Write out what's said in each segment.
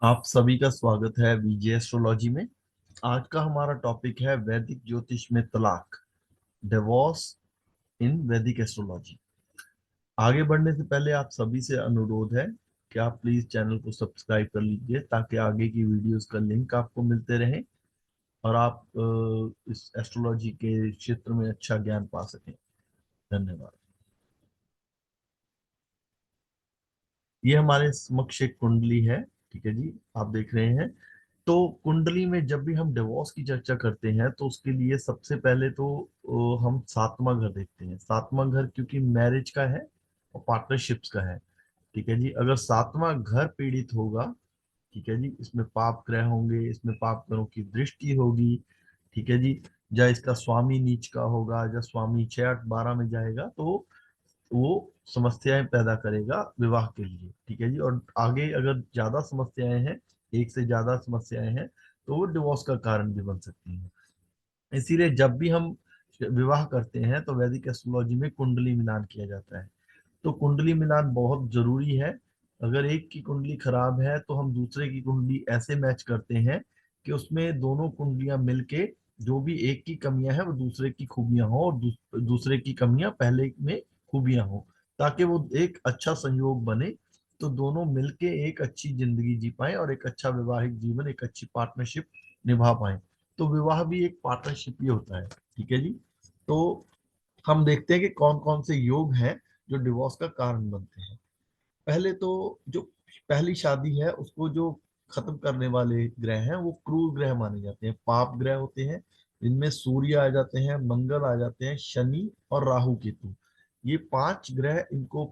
आप सभी का स्वागत है विजय एस्ट्रोलॉजी में। आज का हमारा टॉपिक है वैदिक ज्योतिष में तलाक, डिवोर्स इन वैदिक एस्ट्रोलॉजी। आगे बढ़ने से पहले आप सभी से अनुरोध है कि आप प्लीज चैनल को सब्सक्राइब कर लीजिए ताकि आगे की वीडियोस का लिंक आपको मिलते रहे और आप इस एस्ट्रोलॉजी के क्षेत्र में अच्छा ज्ञान पा सकें। धन्यवाद। ये हमारे समक्ष एक कुंडली है। ठीक है जी, आप देख रहे हैं। तो कुंडली में जब भी हम डिवोर्स की चर्चा करते हैं तो उसके लिए सबसे पहले तो हम सातवां घर देखते हैं। सातवां घर क्योंकि मैरिज का है और पार्टनरशिप्स का है। ठीक है जी, अगर सातवां घर पीड़ित होगा, ठीक है जी, इसमें पाप ग्रह होंगे, इसमें पाप ग्रहों की दृष्टि होगी। ठीक है जी, या इसका स्वामी नीच का होगा, या स्वामी 6 8 12 में जाएगा तो वो समस्याएं पैदा करेगा विवाह के लिए। ठीक है जी, और आगे अगर ज्यादा समस्याएं हैं, एक से ज्यादा समस्याएं हैं, तो वो डिवोर्स का कारण भी बन सकती हैं। इसीलिए जब भी हम विवाह करते हैं तो वैदिक एस्ट्रोलॉजी में कुंडली मिलान किया जाता है। तो कुंडली मिलान बहुत जरूरी है। अगर एक की कुंडली खराब है तो हम दूसरे की कुंडली ऐसे मैच करते हैं कि उसमें दोनों कुंडलियां मिलके जो भी एक की कमियां हैं वो दूसरे की खूबियां हो, और दूसरे की कमियां पहले में खूबियां हो, ताकि वो एक अच्छा संयोग बने। तो दोनों मिलके एक अच्छी जिंदगी जी पाए और एक अच्छा वैवाहिक जीवन, एक अच्छी पार्टनरशिप निभा पाए। तो विवाह भी एक पार्टनरशिप ही होता है। ठीक है जी। तो हम देखते हैं कि कौन कौन से योग हैं जो डिवोर्स का कारण बनते हैं। पहले तो जो पहली शादी है उसको जो खत्म करने वाले ग्रह हैं वो क्रूर ग्रह माने जाते हैं, पाप ग्रह होते हैं। इनमें सूर्य आ जाते हैं, मंगल आ जाते हैं, शनि और राहु केतु। ये 5 ग्रह, इनको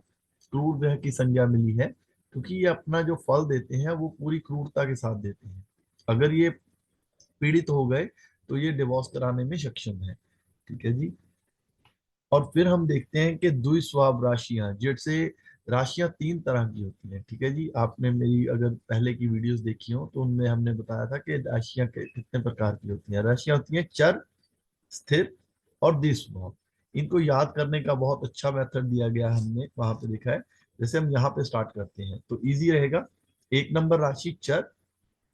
क्रूर ग्रह की संज्ञा मिली है क्योंकि ये अपना जो फल देते हैं वो पूरी क्रूरता के साथ देते हैं। अगर ये पीड़ित हो गए तो ये डिवोर्स कराने में सक्षम है। ठीक है जी। और फिर हम देखते हैं कि द्विस्वाव राशियां, जैसे राशियां 3 तरह की होती हैं। ठीक है जी, आपने मेरी अगर पहले की वीडियोस देखी हो तो उनमें हमने बताया था कि राशियां कितने प्रकार की होती हैं। राशियां होती हैं चर, स्थिर और द्विस्वाव। इनको याद करने का बहुत अच्छा मेथड दिया गया है, हमने वहां पे देखा है। जैसे हम यहाँ पे स्टार्ट करते हैं तो इजी रहेगा। 1 नंबर राशि चर,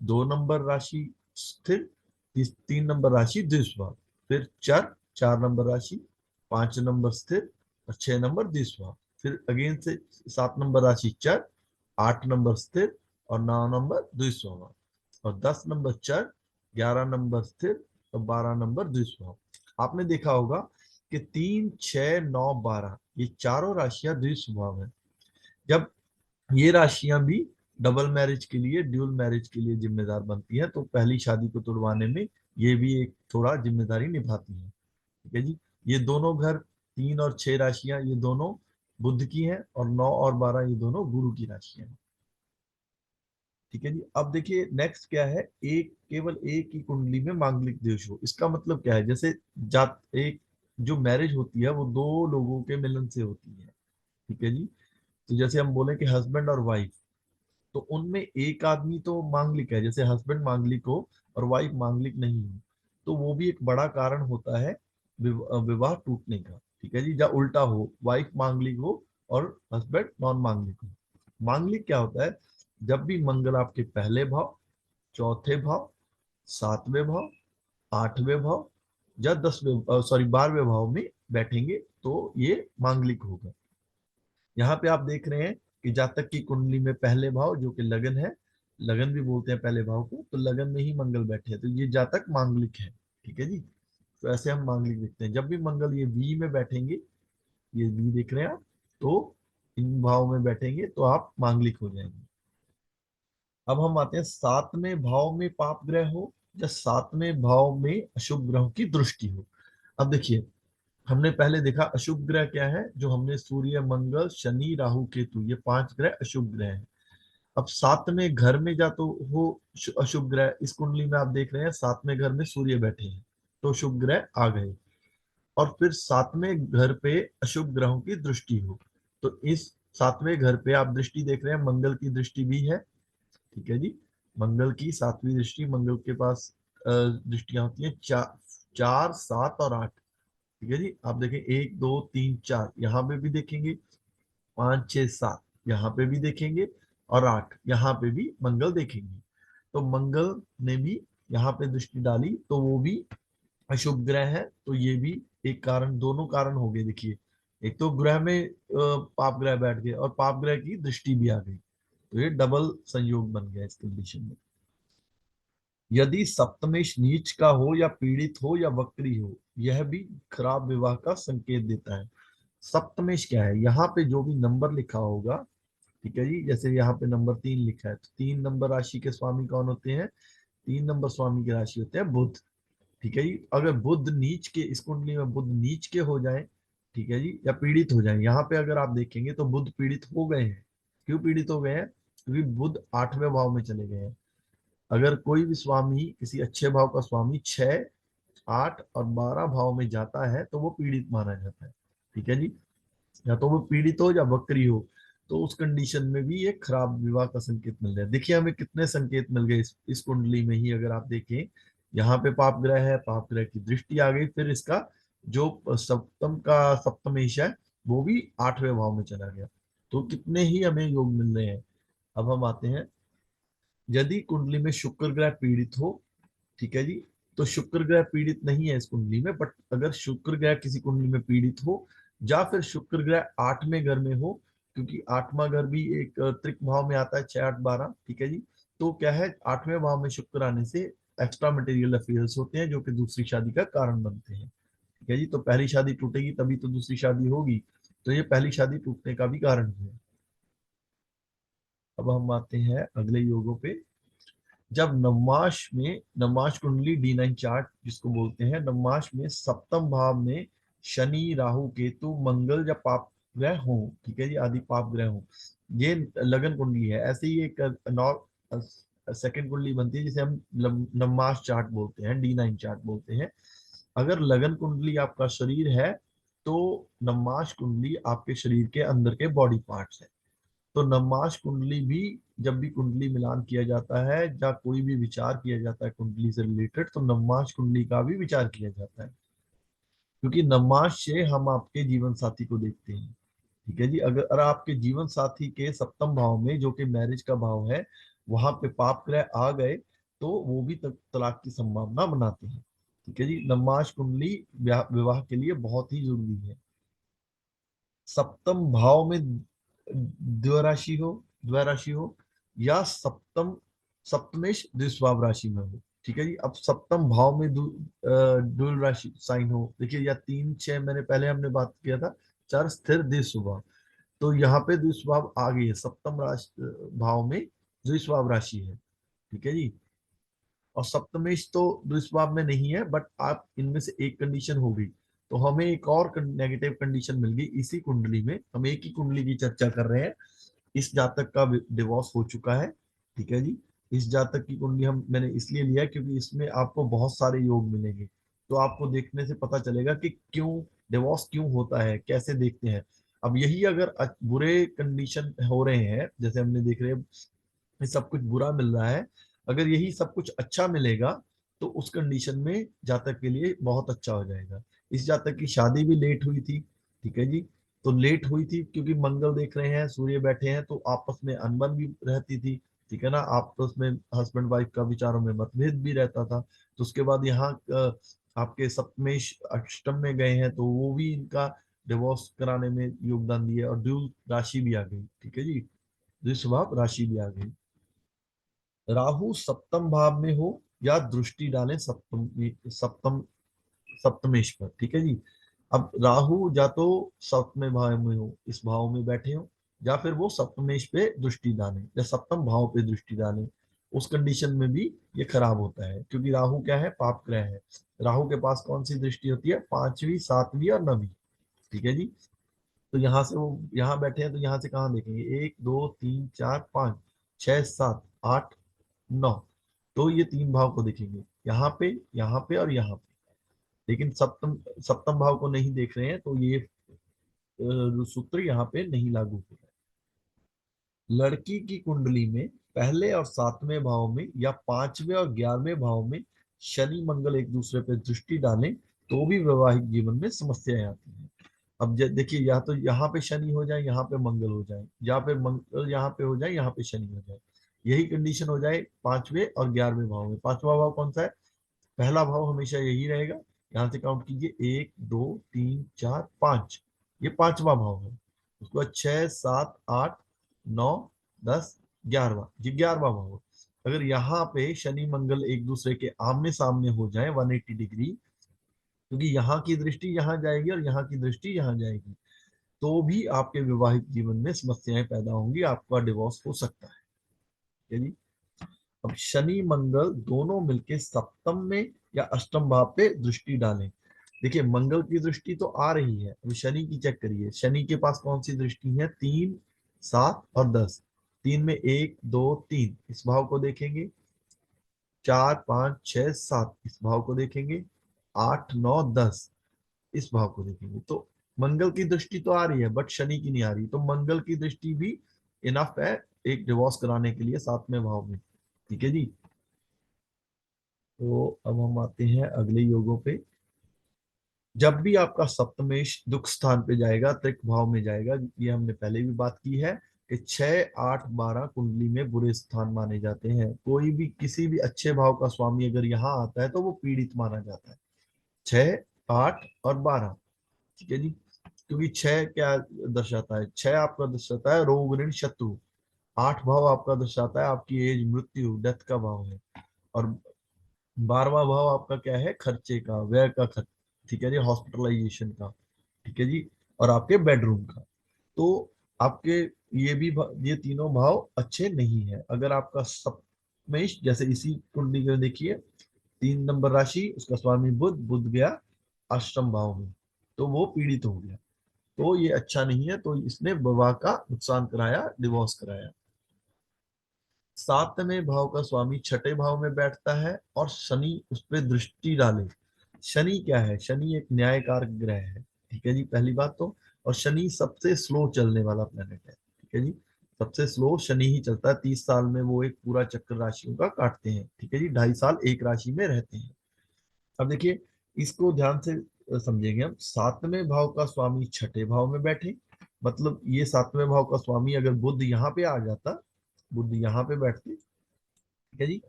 2 नंबर राशि स्थिर, 3 नंबर राशि द्विस्वार, फिर चर 4 नंबर राशि, 5 नंबर स्थिर और 6 नंबर द्विस्वार। फिर अगेन से 7 नंबर राशि चर, 8 नंबर स्थिर और 9 नंबर द्विस्वार, और 10 नंबर चर, 11 नंबर स्थिर और 12 नंबर द्विस्वार। आपने देखा होगा कि 3 6 9 12 ये चारों राशियां द्विस्वभाव है। जब ये राशियां भी डबल मैरिज के लिए, ड्यूल मैरिज के लिए जिम्मेदार बनती है, तो पहली शादी को तुड़वाने में ये भी एक थोड़ा जिम्मेदारी निभाती है। ठीक है जी। ये दोनों घर 3 और 6 राशियां ये दोनों बुध की हैं, और 9 और 12 ये दोनों गुरु की राशियां हैं। ठीक है जी। अब देखिए नेक्स्ट क्या है, एक केवल एक ही कुंडली में मांगलिक दोष हो। इसका मतलब क्या है, जैसे जात एक जो मैरिज होती है वो दो लोगों के मिलन से होती है। ठीक है जी। तो जैसे हम बोले कि हस्बैंड और वाइफ, तो उनमें एक आदमी तो मांगलिक है, जैसे हस्बैंड मांगलिक हो और वाइफ मांगलिक नहीं हो, तो वो भी एक बड़ा कारण होता है विवाह टूटने का। ठीक है जी। या उल्टा हो, वाइफ मांगलिक हो और हस्बैंड नॉन मांगलिक हो। मांगलिक क्या होता है, जब भी मंगल आपके पहले भाव, चौथे भाव, 7वें भाव, 8वें भाव या 12वें भाव में बैठेंगे तो ये मांगलिक होगा। यहाँ पे आप देख रहे हैं कि जातक की कुंडली में पहले भाव जो कि लगन है, लगन भी बोलते हैं पहले भाव को, तो लगन में ही मंगल बैठे हैं तो ये जातक मांगलिक है। ठीक है जी। तो ऐसे हम मांगलिक देखते हैं। जब भी मंगल ये वी में बैठेंगे, ये वी देख रहे हैं आप, तो इन भाव में बैठेंगे तो आप मांगलिक हो जाएंगे। अब हम आते हैं 7वें भाव में पाप ग्रह हो या 7वें भाव में अशुभ ग्रहों की दृष्टि हो। अब देखिए, हमने पहले देखा अशुभ ग्रह क्या है, जो हमने सूर्य, मंगल, शनि, राहु, केतु, ये 5 ग्रह अशुभ ग्रह हैं। अब 7वें घर में जा तो हो अशुभ ग्रह, इस कुंडली में आप देख रहे हैं 7वें घर में सूर्य बैठे हैं तो शुभ ग्रह आ गए। और फिर 7वें घर पे अशुभ ग्रहों की दृष्टि हो, तो इस 7वें घर पे आप दृष्टि देख रहे हैं, मंगल की दृष्टि भी है। ठीक है जी। मंगल की 7वीं दृष्टि, मंगल के पास दृष्टियां होती हैं 4 4 7 और 8। ठीक है जी। आप देखें 1 2 3 4 यहाँ पे भी देखेंगे, 5 6 7 यहाँ पे भी देखेंगे, और 8 यहाँ पे भी मंगल देखेंगे। तो मंगल ने भी यहाँ पे दृष्टि डाली तो वो भी अशुभ ग्रह है। तो ये भी एक कारण, दोनों कारण हो गए। देखिए, एक तो ग्रह में पाप ग्रह बैठ गए और पाप ग्रह की दृष्टि भी आ गई, तो ये डबल संयोग बन गया इस कंडीशन में। यदि सप्तमेश नीच का हो या पीड़ित हो या वक्री हो, यह भी खराब विवाह का संकेत देता है। सप्तमेश क्या है? यहाँ पे जो भी नंबर लिखा होगा, ठीक है जी, जैसे यहाँ पे नंबर 3 लिखा है, तो 3 नंबर राशि के स्वामी कौन होते हैं? 3 नंबर स्वामी की राशि होते हैं बुध। ठीक है जी, अगर बुध नीच के, इस कुंडली में बुध नीच के हो जाए, ठीक है जी, या पीड़ित हो जाए, यहाँ पे अगर आप देखेंगे तो बुध पीड़ित हो गए हैं। क्यों पीड़ित हो गए हैं? क्योंकि बुध 8वें भाव में चले गए हैं। अगर कोई भी स्वामी, किसी अच्छे भाव का स्वामी 6, 8 और 12 भाव में जाता है तो वो पीड़ित माना जाता है। ठीक है जी, या तो वो पीड़ित हो या वक्री हो, तो उस कंडीशन में भी एक खराब विवाह का संकेत मिल रहा है। देखिए हमें कितने संकेत मिल गए इस कुंडली में ही। अगर आप देखें, यहाँ पे पाप ग्रह है, पाप ग्रह की दृष्टि आ गई, फिर इसका जो सप्तम का सप्तमेश है वो भी 8वें भाव में चला गया। तो कितने ही हमें योग मिल रहे हैं। अब हम आते हैं, यदि कुंडली में शुक्र ग्रह पीड़ित हो, ठीक है जी, तो शुक्र ग्रह पीड़ित नहीं है इस कुंडली में, बट अगर शुक्र ग्रह किसी कुंडली में पीड़ित हो, या फिर शुक्र ग्रह 8वें घर में हो, क्योंकि 8वां घर भी एक त्रिक भाव में आता है, 6, 8, 12, ठीक है जी। तो क्या है, 8वें भाव में शुक्र आने से एक्स्ट्रा मटेरियल अफेयर्स होते हैं जो कि दूसरी शादी का कारण बनते हैं। ठीक है जी, तो पहली शादी टूटेगी तभी तो दूसरी शादी होगी, तो ये पहली शादी टूटने का भी कारण है। अब हम आते हैं अगले योगों पे। जब नवमाश में, नवमाश कुंडली D9 चार्ट जिसको बोलते हैं, नवमाश में सप्तम भाव में शनि, राहु, केतु, मंगल या पाप ग्रह हो, ठीक है जी, आदि पाप ग्रह हो, ये लगन कुंडली है। ऐसे ही एक सेकंड कुंडली बनती है जिसे हम नवमाश चार्ट बोलते हैं, D9 चार्ट बोलते हैं। अगर लगन कुंडली आपका शरीर है, तो नवमाश कुंडली आपके शरीर के अंदर के बॉडी पार्ट्स है। तो नवमास कुंडली भी, जब भी कुंडली मिलान किया जाता है या कोई भी विचार किया जाता है कुंडली से रिलेटेड, तो नवमास कुंडली का भी विचार किया जाता है, क्योंकि नवमास से हम आपके जीवन साथी को देखते हैं। ठीक है जी, अगर आपके जीवन साथी के सप्तम भाव में, जो कि मैरिज का भाव है, वहां पे पाप ग्रह आ गए, तो वो भी तलाक की संभावना बनाते हैं। ठीक है जी, नवमास कुंडली विवाह के लिए बहुत ही जरूरी है। सप्तम भाव में द्विराशि हो, द्वैराशि हो, या सप्तमेश द्विस्वाव राशि में हो। ठीक है जी, अब सप्तम भाव में डुअल राशि साइन हो, देखिए, या 3, 6 मैंने पहले हमने बात किया था, 4 स्थिर द्विस्वभाव, तो यहाँ पे द्विस्वभाव आ गई है सप्तम राशि भाव में, द्विस्वभाव राशि है। ठीक है जी, और सप्तमेश तो द्विस्वभाव में नहीं है, बट आप इनमें से एक कंडीशन हो गई, तो हमें एक और नेगेटिव कंडीशन मिल गई इसी कुंडली में। हम एक ही कुंडली की चर्चा कर रहे हैं। इस जातक का डिवोर्स हो चुका है। ठीक है जी, इस जातक की कुंडली हम मैंने इसलिए लिया क्योंकि इसमें आपको बहुत सारे योग मिलेंगे, तो आपको देखने से पता चलेगा कि क्यों डिवोर्स क्यों होता है, कैसे देखते हैं। अब यही अगर बुरे कंडीशन हो रहे हैं, जैसे हमने देख रहे हैं ये सब कुछ बुरा मिल रहा है, अगर यही सब कुछ अच्छा मिलेगा, तो उस कंडीशन में जातक के लिए बहुत अच्छा हो जाएगा। इस जातक की शादी भी लेट हुई थी। ठीक है जी, तो लेट हुई थी क्योंकि मंगल देख रहे हैं, सूर्य बैठे हैं, तो आपस में अनबन भी रहती थी। ठीक है ना, आपस में हस्बैंड वाइफ का विचारों में मतभेद भी रहता था। तो उसके बाद यहाँ आपके सप्तमेश अष्टम में गए हैं, तो वो भी इनका डिवोर्स कराने में योगदान दिया, और द्विल राशि भी आ गई। ठीक है जी, द्विस्वभाव राशि भी आ गई। राहु सप्तम भाव में हो या दृष्टि डालें सप्तमेश पर। ठीक है जी, अब राहु या तो सप्तम भाव में हो, इस भाव में बैठे हो, या फिर वो सप्तमेश पे दृष्टि डालें या सप्तम भाव पे दृष्टि डालें, उस कंडीशन में भी ये खराब होता है, क्योंकि राहु क्या है, पाप ग्रह है। राहु के पास कौन सी दृष्टि होती है? 5वीं, 7वीं और 9वीं। ठीक है जी, तो यहाँ से वो यहाँ बैठे हैं, तो यहाँ से कहाँ देखेंगे? 1, 2, 3, 4, 5, 6, 7, 8, 9, तो ये 3 भाव को देखेंगे, यहाँ पे और यहाँ पे। लेकिन सप्तम सप्तम भाव को नहीं देख रहे हैं, तो ये सूत्र यहाँ पे नहीं लागू होगा। लड़की की कुंडली में पहले और 7वें भाव में या 5वें और 11वें भाव में शनि मंगल एक दूसरे पे दृष्टि डालें, तो भी वैवाहिक जीवन में समस्याएं आती हैं। अब देखिए, या तो यहाँ पे शनि हो जाए, यहाँ पे मंगल हो जाए, यहाँ पे मंगल यहाँ पे हो जाए, यहाँ पे शनि हो जाए, यही कंडीशन हो जाए 5वें और 11वें भाव में। 5वां भाव कौन सा है? पहला भाव हमेशा यही रहेगा। यहाँ से काउंट कीजिए, 1 2 3 4 5, ये 5वां भाव है। उसके बाद 6 7 8 9 10 11वां, ये 11वां भाव है। अगर यहाँ पे शनि मंगल एक दूसरे के आमने सामने हो जाए 180 डिग्री, क्योंकि यहाँ की दृष्टि यहाँ जाएगी और यहाँ की दृष्टि यहाँ जाएगी, तो भी आपके वैवाहिक जीवन में समस्याएं पैदा होंगी, आपका डिवोर्स हो सकता है। ठीक है जी। अब शनि मंगल दोनों मिलके सप्तम में या अष्टम भाव पे दृष्टि डालें। देखिए, मंगल की दृष्टि तो आ रही है, अभी शनि की चेक करिए। शनि के पास कौन सी दृष्टि है? 3 7 और 10। 3 में 1 2 3, इस भाव को देखेंगे। 4 5 6 7, इस भाव को देखेंगे। 8 9 10, इस भाव को देखेंगे। तो मंगल की दृष्टि तो आ रही है, बट शनि की नहीं आ रही, तो मंगल की दृष्टि भी इनफ है एक डिवोर्स कराने के लिए 7वें भाव में। ठीक है जी। तो अब हम आते हैं अगले योगों पे। जब भी आपका सप्तमेश दुख स्थान पे जाएगा, त्रिक भाव में जाएगा, ये हमने पहले भी बात की है कि 6 8 12 कुंडली में बुरे स्थान माने जाते हैं। कोई भी किसी भी अच्छे भाव का स्वामी अगर यहाँ आता है तो वो पीड़ित माना जाता है। 6 8 और 12, ठीक है जी। क्योंकि 6 क्या दर्शाता है? 6 आपका दर्शाता है रोग ऋण शत्रु। 8 भाव आपका दर्शाता है आपकी एज, मृत्यु, डेथ का भाव है। और 12वां भाव आपका क्या है? खर्चे का, व्यय का खर्च, ठीक है जी, हॉस्पिटलाइजेशन का, ठीक है जी, और आपके बेडरूम का। तो आपके ये भी ये तीनों भाव अच्छे नहीं है। अगर आपका सप्तमेश, जैसे इसी कुंडली में देखिए, 3 नंबर राशि, उसका स्वामी बुध, बुध गया अष्टम भाव में, तो वो पीड़ित हो गया, तो ये अच्छा नहीं है, तो इसने विवाह का नुकसान कराया, डिवोर्स कराया। 7वें भाव का स्वामी 6ठे भाव में बैठता है और शनि उस पर दृष्टि डाले। शनि क्या है? शनि एक न्यायकारक ग्रह है, ठीक है जी, पहली बात तो। और शनि सबसे स्लो चलने वाला प्लेनेट है, ठीक है जी। सबसे स्लो शनि ही चलता है। 30 साल में वो एक पूरा चक्र राशियों का काटते हैं, ठीक है जी। 2.5 साल एक राशि में रहते हैं। अब देखिए, इसको ध्यान से समझेंगे हम। 7वें भाव का स्वामी 6ठे भाव में बैठे, मतलब ये 7वें भाव का स्वामी अगर बुध यहाँ पे आ जाता, बुध यहाँ पे बैठते, ठीक है जी,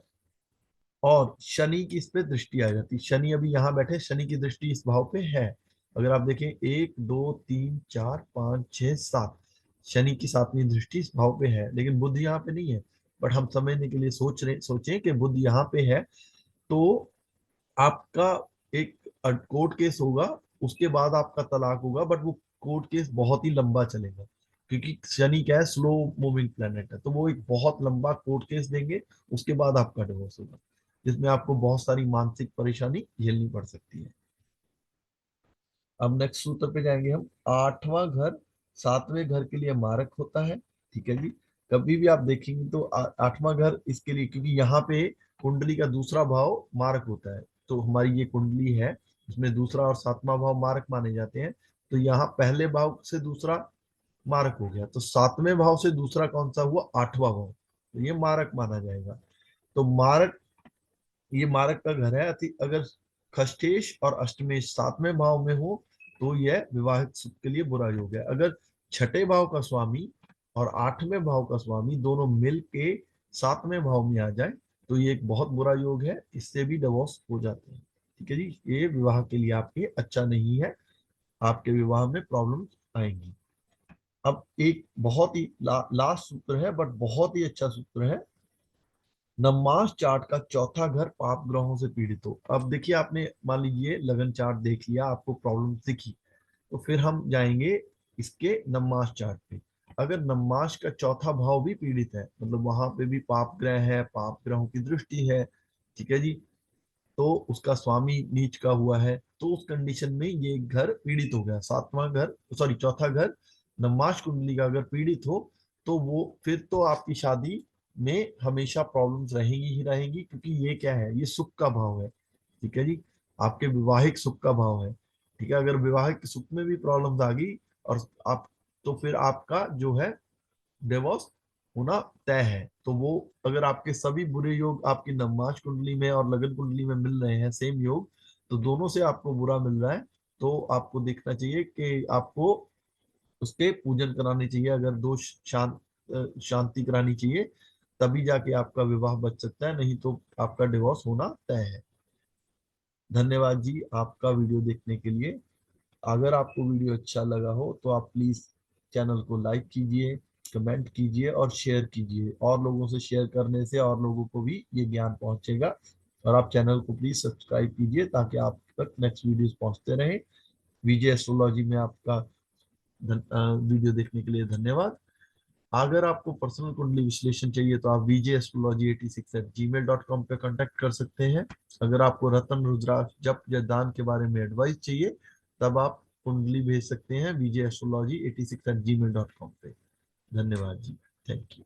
और शनि की इस पे दृष्टि आ जाती। शनि अभी यहाँ बैठे, शनि की दृष्टि इस भाव पे है। अगर आप देखें, 1 2 3 4 5 6 7, शनि की 7वीं दृष्टि इस भाव पे है, लेकिन बुध यहाँ पे नहीं है। बट हम समझने के लिए सोचें कि बुध यहाँ पे है, तो आपका एक कोर्ट केस होगा, उसके बाद आपका तलाक होगा, बट वो कोर्ट केस बहुत ही लंबा चलेगा, क्योंकि शनि क्या है? स्लो मूविंग प्लेनेट है, तो वो एक बहुत लंबा कोर्ट केस देंगे, उसके बाद आपका डिवोर्स होगा, जिसमें आपको बहुत सारी मानसिक परेशानी झेलनी पड़ सकती है। अब नेक्स्ट सूत्र पे जाएंगे हम। 8वां घर 7वें घर के लिए मारक होता है, ठीक है जी। कभी भी आप देखेंगे तो 8वां घर इसके लिए, क्योंकि यहाँ पे कुंडली का दूसरा भाव मारक होता है, तो हमारी ये कुंडली है, उसमें दूसरा और 7वां भाव मारक माने जाते हैं। तो यहाँ पहले भाव से दूसरा मारक हो गया, तो 7वें भाव से दूसरा कौन सा हुआ? 8वां भाव, तो ये मारक माना जाएगा। तो मारक, ये मारक का घर है। अति अगर खष्टेश और अष्टमेश 7वें भाव में हो, तो यह विवाहित सुख के लिए बुरा योग है। अगर 6ठे भाव का स्वामी और 8वें भाव का स्वामी दोनों मिल के 7वें भाव में आ जाए, तो ये एक बहुत बुरा योग है, इससे भी डिवोर्स हो जाते हैं। ठीक है जी, ये विवाह के लिए आपके अच्छा नहीं है, आपके विवाह में प्रॉब्लम आएंगी। अब एक बहुत ही लास्ट सूत्र है, बट बहुत ही अच्छा सूत्र है। नमाज चार्ट का चौथा घर पाप ग्रहों से पीड़ित हो। अब देखिए, आपने मान लीजिए लगन चार्ट देख लिया, आपको प्रॉब्लम दिखी, तो फिर हम जाएंगे इसके नमाज चार्ट पे। अगर नमाज का चौथा भाव भी पीड़ित है, मतलब वहां पे भी पाप ग्रह है, पाप ग्रहों की दृष्टि है, ठीक है जी, तो उसका स्वामी नीच का हुआ है, तो उस कंडीशन में ये घर पीड़ित हो गया। 7वां घर, सॉरी, चौथा घर नमाज कुंडली का अगर पीड़ित हो, तो वो फिर तो आपकी शादी में हमेशा प्रॉब्लम्स रहेंगी ही रहेंगी, क्योंकि ये क्या है? ये सुख का भाव है, ठीक है जी, आपके विवाहिक सुख का भाव है। ठीक है, अगर विवाहिक सुख में भी प्रॉब्लम्स आ गई और आप, तो फिर आपका जो है डिवोर्स होना तय है। तो वो, अगर आपके सभी बुरे योग आपकी नमाज कुंडली में और लगन कुंडली में मिल रहे हैं, सेम योग, तो दोनों से आपको बुरा मिल रहा है, तो आपको देखना चाहिए कि आपको उसके पूजन कराने चाहिए, अगर दो शांति करानी चाहिए, तभी जाके आपका विवाह बच सकता है, नहीं तो आपका डिवोर्स होना तय है। धन्यवाद जी आपका वीडियो देखने के लिए। अगर आपको वीडियो अच्छा लगा हो तो आप प्लीज चैनल को लाइक कीजिए, कमेंट कीजिए और शेयर कीजिए। और लोगों से शेयर करने से और लोगों को भी ये ज्ञान पहुंचेगा। और आप चैनल को प्लीज सब्सक्राइब कीजिए ताकि आप तक नेक्स्ट वीडियोस पहुंचते रहे। विजय एस्ट्रोलॉजी में आपका वीडियो देखने के लिए धन्यवाद। अगर आपको पर्सनल कुंडली विश्लेषण चाहिए तो आप vjstrology86@gmail.com पे कांटेक्ट कर सकते हैं। अगर आपको रतन रुद्राक्ष जप या दान के बारे में एडवाइस चाहिए तब आप कुंडली भेज सकते हैं vjstrology86@gmail.com पे। धन्यवाद जी। Thank you.